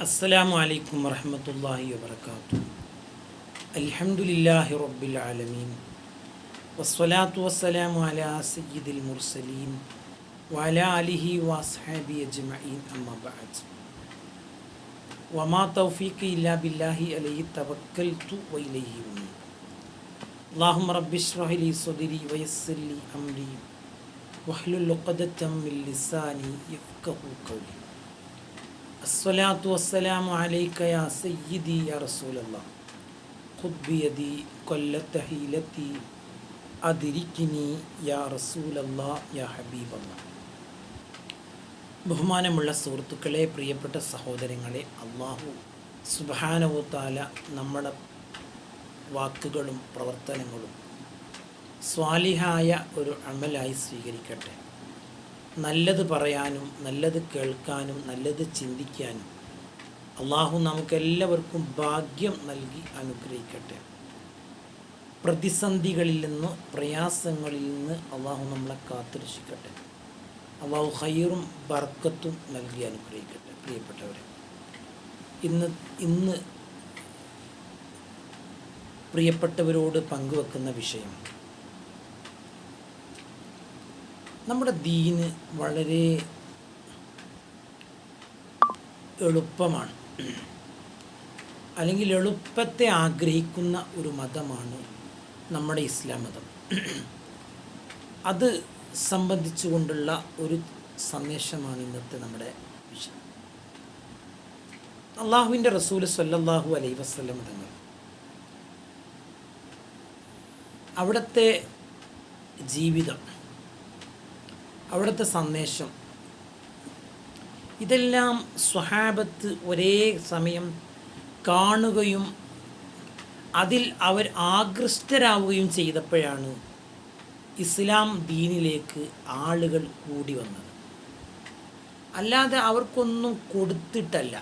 അസ്സലാമു അലൈക്കും വറഹ്മത്തുള്ളാഹി വബറകാതുഹു. അൽഹംദുലില്ലാഹി റബ്ബിൽ ആലമീൻ വസ്സലാത്തു വസ്സലാമു അലാ സയ്യിദിൽ മുർസലീൻ വഅലാ ആലിഹി വഅസ്ഹാബിഹി അജ്മഈൻ അമ്മാ ബഅദ്. വമാ തൗഫീഖി ഇല്ലാ ബില്ലാഹി അലൈഹി തവക്കൽതു വഇലൈഹി ഉനീബ്. അല്ലാഹുമ്മ റബ്ബി ഇശ്റഹ് ലി സദ്രി വയസ്സിർ ലി അംരി വഹ്ലുൽ ഉഖ്ദതം മിൻ ലിസാനി യഫ്ഖഹു ഖൗലി. അസ്സലാത്തു വസ്സലാമു അലൈക യാ സയ്യിദി യാ റസൂലല്ലാഹ് ഖുദ് ബിയദി ഖല്ലത ഹീലതി അദ്രിക്നി യാ റസൂലല്ലാഹ് യാ ഹബീബല്ലാഹ്. ബഹുമാനമുള്ള സുഹൃത്തുക്കളെ, പ്രിയപ്പെട്ട സഹോദരങ്ങളെ, അല്ലാഹു സുബ്ഹാനഹു തആല നമ്മുടെ വാക്കുകളും പ്രവർത്തനങ്ങളും സ്വാലിഹായ ഒരു അമലായി സ്വീകരിക്കട്ടെ. നല്ലത് പറയാനും നല്ലത് കേൾക്കാനും നല്ലത് ചിന്തിക്കാനും അള്ളാഹു നമുക്കെല്ലാവർക്കും ഭാഗ്യം നൽകി അനുഗ്രഹിക്കട്ടെ. പ്രതിസന്ധികളിൽ നിന്ന്, പ്രയാസങ്ങളിൽ നിന്ന് അള്ളാഹു നമ്മളെ കാത്തുരക്ഷിക്കട്ടെ. അള്ളാഹു ഖൈറും ബർക്കത്തും നൽകി അനുഗ്രഹിക്കട്ടെ. പ്രിയപ്പെട്ടവരെ, ഇന്ന് പ്രിയപ്പെട്ടവരോട് പങ്കുവെക്കുന്ന വിഷയം, നമ്മുടെ ദീന് വളരെ എളുപ്പമാണ്, അല്ലെങ്കിൽ എളുപ്പത്തെ ആഗ്രഹിക്കുന്ന ഒരു മതമാണ് നമ്മുടെ ഇസ്ലാം മതം. അത് സംബന്ധിച്ചുകൊണ്ടുള്ള ഒരു സന്ദേശമാണ് ഇന്നത്തെ നമ്മുടെ വിഷയം. അള്ളാഹുവിൻ്റെ റസൂൽ സ്വല്ലല്ലാഹു അലൈഹി വസല്ലം തങ്ങൾ അവിടുത്തെ ജീവിതം, അവിടുത്തെ സന്ദേശം, ഇതെല്ലാം സ്വഹാബത്ത് ഒരേ സമയം കാണുകയും അതിൽ അവർ ആകൃഷ്ടരാവുകയും ചെയ്തപ്പോഴാണ് ഇസ്ലാം ദീനിലേക്ക് ആളുകൾ കൂടി വന്നത്. അല്ലാതെ അവർക്കൊന്നും കൊടുത്തിട്ടല്ല,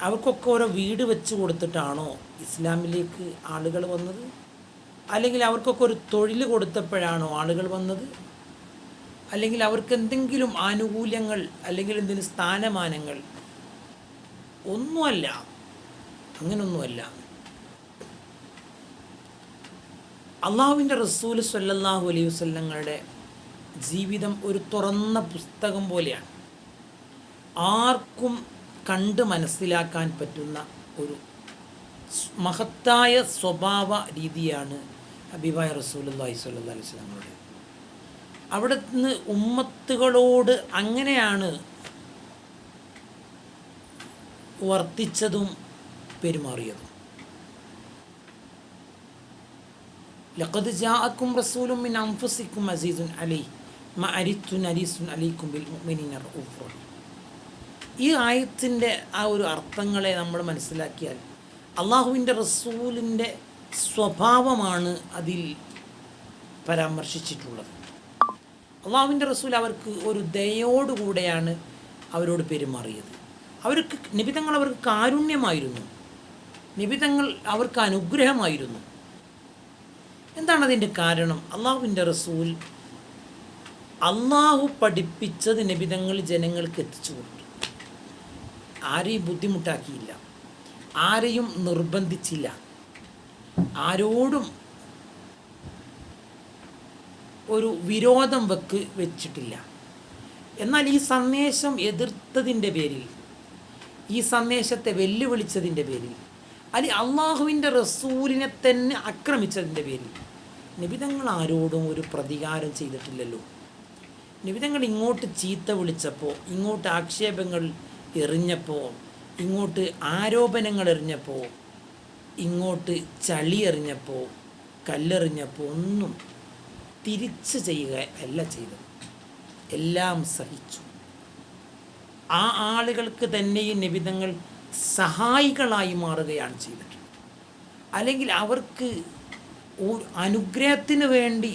അവർക്കൊക്കെ ഓരോ വീട് വെച്ച് കൊടുത്തിട്ടാണോ ഇസ്ലാമിലേക്ക് ആളുകൾ വന്നത്? അല്ലെങ്കിൽ അവർക്കൊക്കെ ഒരു തൊഴിൽ കൊടുത്തപ്പോഴാണോ ആളുകൾ വന്നത്? അല്ലെങ്കിൽ അവർക്ക് എന്തെങ്കിലും ആനുകൂല്യങ്ങൾ അല്ലെങ്കിൽ എന്തെങ്കിലും സ്ഥാനമാനങ്ങൾ? ഒന്നുമല്ല, അങ്ങനൊന്നുമല്ല. അള്ളാഹുവിൻ്റെ റസൂൽ സ്വല്ലല്ലാഹു അലൈഹി വസല്ലങ്ങളുടെ ജീവിതം ഒരു തുറന്ന പുസ്തകം പോലെയാണ്. ആർക്കും കണ്ട് മനസ്സിലാക്കാൻ പറ്റുന്ന ഒരു മഹത്തായ സ്വഭാവ രീതിയാണ് ഹബീബായ റസൂലുള്ളാഹി സ്വല്ലല്ലാഹു അലൈഹി വസല്ലങ്ങളുടെ. അവിടുന്ന് ഉമ്മത്തുകളോട് അങ്ങനെയാണ് വർത്തിച്ചതും പെരുമാറിയതും. ലഖദ് ജാഅക്കും റസൂലുൻ മിൻ അൻഫുസിക്കും അസീസുൻ അലൈഹി മാ അരിത്തുൻ ഹരീസുൻ അലൈക്കും ബിൽ മുഅ്മിനീന റഊഫുർ റഹീം. ഈ ആയത്തിൻ്റെ ആ ഒരു അർത്ഥങ്ങളെ നമ്മൾ മനസ്സിലാക്കിയാൽ അള്ളാഹുവിൻ്റെ റസൂലിൻ്റെ സ്വഭാവമാണ് അതിൽ പരാമർശിച്ചിട്ടുള്ളത്. അള്ളാഹുവിൻ്റെ റസൂൽ അവർക്ക് ഒരു ദയോടുകൂടെയാണ് അവരോട് പെരുമാറിയത്. നിബിതങ്ങൾ അവർക്ക് കാരുണ്യമായിരുന്നു, നിബിതങ്ങൾ അവർക്ക് അനുഗ്രഹമായിരുന്നു. എന്താണ് അതിൻ്റെ കാരണം? അള്ളാഹുവിൻ്റെ റസൂൽ അള്ളാഹു പഠിപ്പിച്ചത് നിബിതങ്ങൾ ജനങ്ങൾക്ക് എത്തിച്ചു കൊടുത്തു. ആരെയും ബുദ്ധിമുട്ടാക്കിയില്ല, ആരെയും നിർബന്ധിച്ചില്ല, ആരോടും ഒരു വിരോധം വെച്ചിട്ടില്ല. എന്നാൽ ഈ സന്ദേശം എതിർത്തതിൻ്റെ പേരിൽ, ഈ സന്ദേശത്തെ വെല്ലുവിളിച്ചതിൻ്റെ പേരിൽ, അല്ലെങ്കിൽ അള്ളാഹുവിൻ്റെ റസൂലിനെ തന്നെ ആക്രമിച്ചതിൻ്റെ പേരിൽ നിബിതങ്ങൾ ആരോടും ഒരു പ്രതികാരം ചെയ്തിട്ടില്ലല്ലോ. നിബിതങ്ങൾ ഇങ്ങോട്ട് ചീത്ത വിളിച്ചപ്പോൾ, ഇങ്ങോട്ട് ആക്ഷേപങ്ങൾ എറിഞ്ഞപ്പോൾ, ഇങ്ങോട്ട് ആരോപണങ്ങൾ എറിഞ്ഞപ്പോൾ, ഇങ്ങോട്ട് ചളി എറിഞ്ഞപ്പോൾ, കല്ലെറിഞ്ഞപ്പോൾ ഒന്നും തിരിച്ച് ചെയ്യുക അല്ല ചെയ്തത്. എല്ലാം സഹിച്ചു. ആ ആളുകൾക്ക് തന്നെയും നിബിതങ്ങൾ സഹായികളായി മാറുകയാണ് ചെയ്തിട്ടുള്ളത്. അല്ലെങ്കിൽ അവർക്ക് ഒരു അനുഗ്രഹത്തിന് വേണ്ടി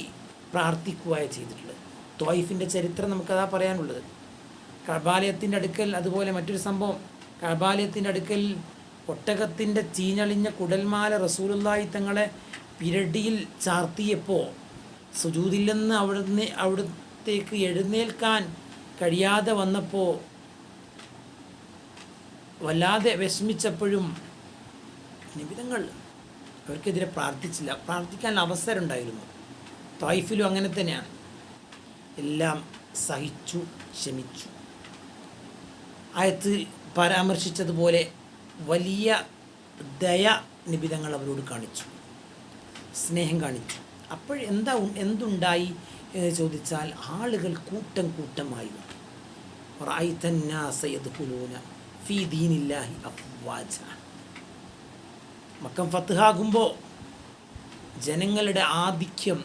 പ്രാർത്ഥിക്കുകയാണ് ചെയ്തിട്ടുള്ളത്. ത്വായിഫിൻ്റെ ചരിത്രം നമുക്കതാ പറയാനുള്ളത്. കഅബാലയത്തിൻ്റെ അടുക്കൽ അതുപോലെ മറ്റൊരു സംഭവം, കഅബാലയത്തിൻ്റെ അടുക്കൽ ഒട്ടകത്തിൻ്റെ ചീഞ്ഞളിഞ്ഞ കുടൽമാല റസൂലുള്ളാഹി തങ്ങളെ പിരടിയിൽ ചാർത്തിയപ്പോൾ സുജൂദില്ലെന്ന് അവിടത്തേക്ക് എഴുന്നേൽക്കാൻ കഴിയാതെ വന്നപ്പോൾ വല്ലാതെ വിഷമിച്ചപ്പോഴും നിബിതങ്ങൾ അവർക്കെതിരെ പ്രാർത്ഥിച്ചില്ല. പ്രാർത്ഥിക്കാൻ അവസരം ഉണ്ടായിരുന്നു. തായിഫിലും അങ്ങനെ തന്നെയാണ്. എല്ലാം സഹിച്ചു, ക്ഷമിച്ചു. ആയത്ത് പരാമർശിച്ചതുപോലെ വലിയ ദയ നിബിതങ്ങൾ അവരോട് കാണിച്ചു, സ്നേഹം കാണിച്ചു. എന്തുണ്ടായി എന്ന് ചോദിച്ചാൽ ആളുകൾ കൂട്ടം കൂട്ടമായി മക്കം ഫത്ഹാകുമ്പോൾ ജനങ്ങളുടെ ആധിക്യം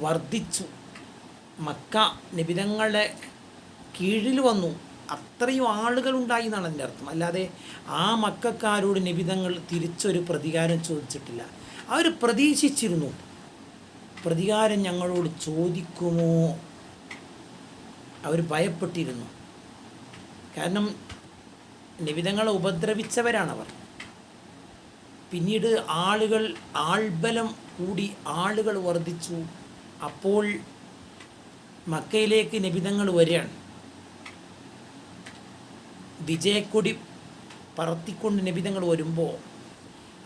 വർദ്ധിച്ചു. മക്ക നിബിതങ്ങളുടെ കീഴിൽ വന്നു. അത്രയും ആളുകളുണ്ടായി എന്നാണ് അതിൻ്റെ അർത്ഥം. അല്ലാതെ ആ മക്കക്കാരോട് നിബിതങ്ങൾ തിരിച്ചൊരു പ്രതികാരം ചോദിച്ചിട്ടില്ല. അവർ പ്രതീക്ഷിച്ചിരുന്നു, പ്രതികാരം ഞങ്ങളോട് ചോദിക്കുമോ. അവർ ഭയപ്പെട്ടിരുന്നു. കാരണം നിബിതങ്ങളെ ഉപദ്രവിച്ചവരാണവർ. പിന്നീട് ആൾബലം കൂടി, ആളുകൾ വർദ്ധിച്ചു. അപ്പോൾ മക്കയിലേക്ക് നിബിതങ്ങൾ വരികയാണ്. വിജയക്കൊടി പറത്തിക്കൊണ്ട് നിബിതങ്ങൾ വരുമ്പോൾ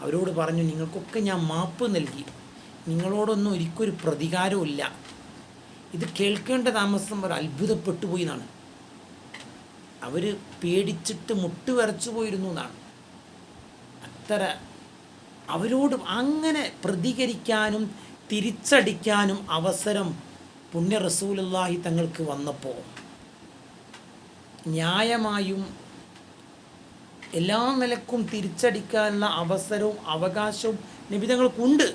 അവരോട് പറഞ്ഞു, നിങ്ങൾക്കൊക്കെ ഞാൻ മാപ്പ് നൽകി, നിങ്ങളോടൊന്നും ഒരിക്കലൊരു പ്രതികാരമില്ല. ഇത് കേൾക്കേണ്ട താമസം അവർ അത്ഭുതപ്പെട്ടു പോയി എന്നാണ്. അവർ പേടിച്ചിട്ട് മുട്ടുവിറച്ചു പോയിരുന്നു എന്നാണ്. അത്ര അവരോട് അങ്ങനെ പ്രതികരിക്കാനും തിരിച്ചടിക്കാനും അവസരം പുണ്യ റസൂലുള്ളാഹി തങ്ങൾക്ക് വന്നപ്പോൾ ന്യായമായും എല്ലാ നിലക്കും തിരിച്ചടിക്കാനുള്ള അവസരവും അവകാശവും നബിതങ്ങൾക്കുണ്ട്.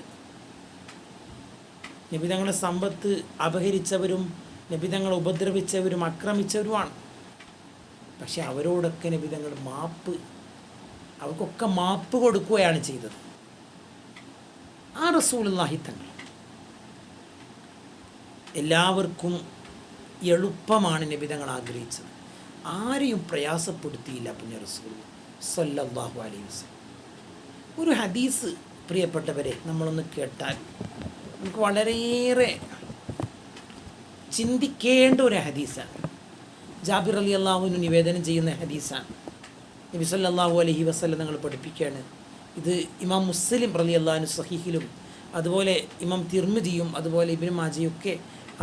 നബിതങ്ങളെ സമ്പത്ത് അപഹരിച്ചവരും നബിതങ്ങളെ ഉപദ്രവിച്ചവരും ആക്രമിച്ചവരുമാണ്. പക്ഷെ അവരോടൊക്കെ നബിതങ്ങൾ അവർക്കൊക്കെ മാപ്പ് കൊടുക്കുകയാണ് ചെയ്തത്. ആ റസൂലുള്ളാഹി തങ്ങൾ എല്ലാവർക്കും എളുപ്പമാണ് നബിതങ്ങൾ ആഗ്രഹിച്ചത്. ആരെയും പ്രയാസപ്പെടുത്തിയില്ല പുണ്യ റസൂൽ സ്വല്ലല്ലാഹു അലൈഹി വസല്ലം. ഒരു ഹദീസ് പ്രിയപ്പെട്ടവരെ നമ്മളൊന്ന് കേട്ടാൽ നമുക്ക് വളരെയേറെ ചിന്തിക്കേണ്ട ഒരു ഹദീസാണ്. ജാബിർ റളിയല്ലാഹു അൻഹു നിവേദനം ചെയ്യുന്ന ഹദീസാണ്. നബി സല്ലല്ലാഹു അലൈഹി വസല്ലം തങ്ങൾ പഠിപ്പിക്കുകയാണ്. ഇത് ഇമാം മുസ്ലിം റളിയല്ലാഹു അൻഹു സഹീഹിലും അതുപോലെ ഇമാം തിർമിദിയും അതുപോലെ ഇബ്നു മാജയൊക്കെ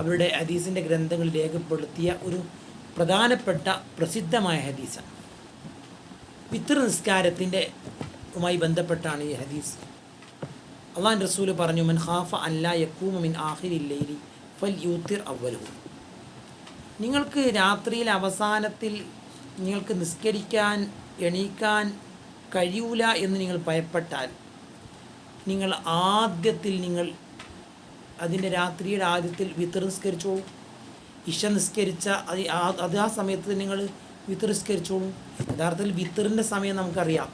അവരുടെ ഹദീസിൻ്റെ ഗ്രന്ഥങ്ങൾ രേഖപ്പെടുത്തിയ ഒരു പ്രധാനപ്പെട്ട പ്രസിദ്ധമായ ഹദീസാണ്. വിത്ർ നിസ്കാരത്തിൻ്റെ ുമായി ബന്ധപ്പെട്ടാണ് ഈ ഹദീസ്. അള്ളാഹു റസൂൽ പറഞ്ഞു, മൻ ഖാഫ അല്ലാ യഖൂമ മിൻ ആഖിരിൽ ലൈലി ഫൽയൂത്തിർ അവ്വലഹു. നിങ്ങൾക്ക് രാത്രിയിൽ അവസാനത്തിൽ നിങ്ങൾക്ക് നിസ്കരിക്കാൻ എണീക്കാൻ കഴിയൂല എന്ന് നിങ്ങൾ ഭയപ്പെട്ടാൽ നിങ്ങൾ അതിൻ്റെ രാത്രിയുടെ ആദ്യത്തിൽ വിത്ർ നിസ്കരിച്ചോളൂ. ഇശ നിസ്കരിച്ച അത് ആ സമയത്ത് നിങ്ങൾ വിത്ർ നിസ്കരിച്ചോളൂ. യഥാർത്ഥത്തിൽ വിത്റിൻ്റെ സമയം നമുക്കറിയാം.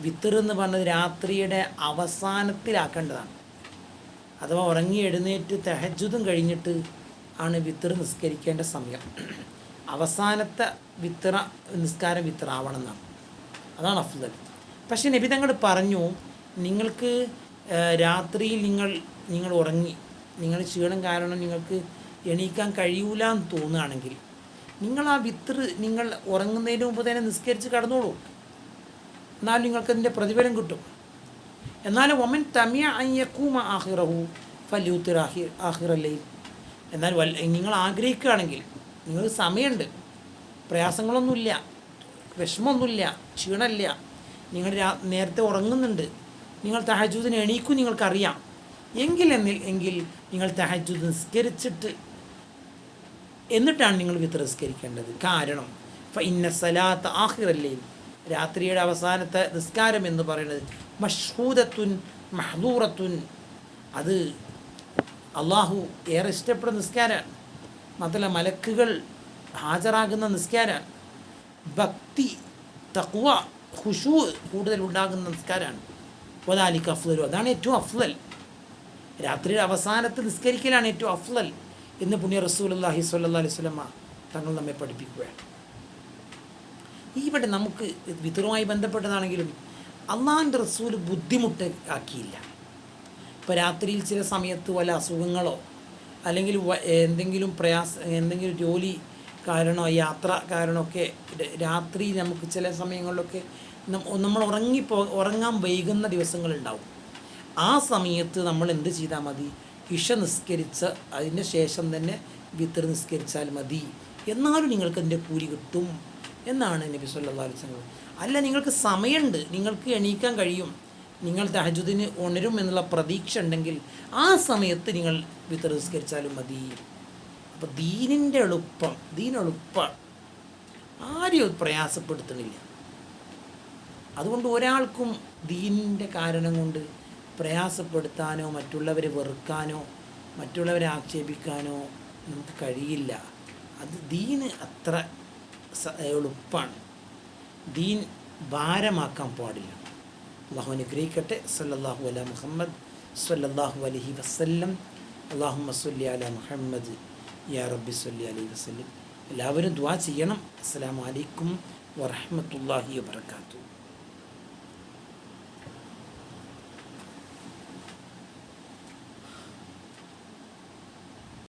വിത്ർ എന്ന് പറഞ്ഞത് രാത്രിയുടെ അവസാനത്തിലാക്കേണ്ടതാണ്. അഥവാ ഉറങ്ങി എഴുന്നേറ്റ് തഹജ്ജുദും കഴിഞ്ഞിട്ട് ആണ് വിത്ർ നിസ്കരിക്കേണ്ട സമയം. അവസാനത്തെ നിസ്കാരം വിത്റാവണം എന്നാണ്. അതാണ് അഫ്ദൽ. പക്ഷേ നബി തങ്ങൾ പറഞ്ഞു, നിങ്ങൾക്ക് രാത്രിയിൽ നിങ്ങൾ ഉറങ്ങി, നിങ്ങൾ ക്ഷീണം കാരണം നിങ്ങൾക്ക് എണീക്കാൻ കഴിയൂല എന്ന് തോന്നുകയാണെങ്കിൽ നിങ്ങൾ ആ വിത്ർ നിങ്ങൾ ഉറങ്ങുന്നതിന് മുമ്പ് തന്നെ നിസ്കരിച്ച് കടന്നോളൂ. എന്നാലും നിങ്ങൾക്കതിൻ്റെ പ്രതിഫലം കിട്ടും. എന്നാലും ഒമൻ തമിയ അയ്യക്കൂമ ആഹിറഹു ഫല്യൂത്തിർ ആഹിറല്ലയിൽ. എന്നാൽ നിങ്ങൾ ആഗ്രഹിക്കുകയാണെങ്കിൽ, നിങ്ങൾക്ക് സമയമുണ്ട്, പ്രയാസങ്ങളൊന്നുമില്ല, വിഷമമൊന്നുമില്ല, ക്ഷീണമില്ല, നിങ്ങൾ നേരത്തെ ഉറങ്ങുന്നുണ്ട്, നിങ്ങൾ തഹജ്ജുദിന് എണീക്കും, നിങ്ങൾക്കറിയാം എങ്കിൽ നിങ്ങൾ തഹജ്ജുദ് നിസ്കരിച്ചിട്ട് എന്നിട്ടാണ് നിങ്ങൾ വിത്ർ നിസ്കരിക്കേണ്ടത്. കാരണം ഫഇന്ന സലാത്ത ആഖിറല്ലൈൽ, രാത്രിയുടെ അവസാനത്തെ നിസ്കാരം എന്ന് പറയുന്നത് മഷ്ഹൂദത്തുൻ മഹ്ദൂറത്തുൻ, അത് അള്ളാഹു ഏറെ ഇഷ്ടപ്പെടുന്ന നിസ്കാരമാണ്. മാത്രമല്ല മലക്കുകൾ ഹാജരാകുന്ന നിസ്കാരമാണ്. ഭക്തി, തഖ്വ, ഖുശൂ കൂടുതൽ ഉണ്ടാകുന്ന നിസ്കാരമാണ്. വദാലിക അഫ്ളലു, അതാണ് ഏറ്റവും അഫ്ളൽ. രാത്രിയുടെ അവസാനത്ത് നിസ്കരിക്കലാണ് ഏറ്റവും അഫ്ളൽ എന്ന് പുണ്യ റസൂലുള്ളാഹി സ്വല്ലല്ലാഹി അലൈഹി വസല്ലം തങ്ങൾ നമ്മെ പഠിപ്പിക്കുകയാണ്. ഇവിടെ നമുക്ക് വിത്റുമായി ബന്ധപ്പെട്ടതാണെങ്കിലും അള്ളാഹുവിൻ്റെ റസൂൽ ബുദ്ധിമുട്ട് ആക്കിയില്ല. ഇപ്പോൾ രാത്രിയിൽ ചില സമയത്ത് വല്ല അസുഖങ്ങളോ അല്ലെങ്കിൽ എന്തെങ്കിലും ജോലി കാരണമോ യാത്ര കാരണമൊക്കെ രാത്രി നമുക്ക് ചില സമയങ്ങളിലൊക്കെ നമ്മൾ ഉറങ്ങാൻ വൈകുന്ന ദിവസങ്ങളുണ്ടാവും. ആ സമയത്ത് നമ്മൾ എന്ത് ചെയ്താൽ മതി? ഇഷ നിസ്കരിച്ച് അതിന് ശേഷം തന്നെ വിത്തർ നിസ്കരിച്ചാൽ മതി. എന്നാലും നിങ്ങൾക്ക് അതിൻ്റെ കൂലി കിട്ടും എന്നാണ് നബി സല്ലല്ലാഹു അലൈഹി വസല്ലം. അല്ല, നിങ്ങൾക്ക് സമയമുണ്ട്, നിങ്ങൾക്ക് എണീക്കാൻ കഴിയും, നിങ്ങൾ തഹജ്ജുദിന് ഉണരും എന്നുള്ള പ്രതീക്ഷ ഉണ്ടെങ്കിൽ ആ സമയത്ത് നിങ്ങൾ വിത്തർ നിസ്കരിച്ചാലും മതി. അപ്പോൾ ദീനിൻ്റെ എളുപ്പം, ആരെയും പ്രയാസപ്പെടുത്തണില്ല. അതുകൊണ്ട് ഒരാൾക്കും ദീനിൻ്റെ കാരണം കൊണ്ട് പ്രയാസപ്പെടുത്താനോ മറ്റുള്ളവരെ വെറുക്കാനോ മറ്റുള്ളവരെ ആക്ഷേപിക്കാനോ നമുക്ക് കഴിയില്ല. അത് ദീന് അത്ര എളുപ്പമാണ്. ദീൻ ഭാരമാക്കാൻ പാടില്ല. അല്ലാഹു അനുഗ്രഹിക്കട്ടെ. സല്ലല്ലാഹു അലാ മുഹമ്മദ് സല്ലല്ലാഹു അലൈഹി വസല്ലം. അല്ലാഹുമ്മ സ്വല്ലി അലാ മുഹമ്മദ് യാ റബ്ബി സ്വല്ലി അലൈഹി വസല്ലം. എല്ലാവരും ദുആ ചെയ്യണം. അസ്സലാമു അലൈക്കും വറഹ്മത്തുള്ളാഹി വബറകാതുഹു.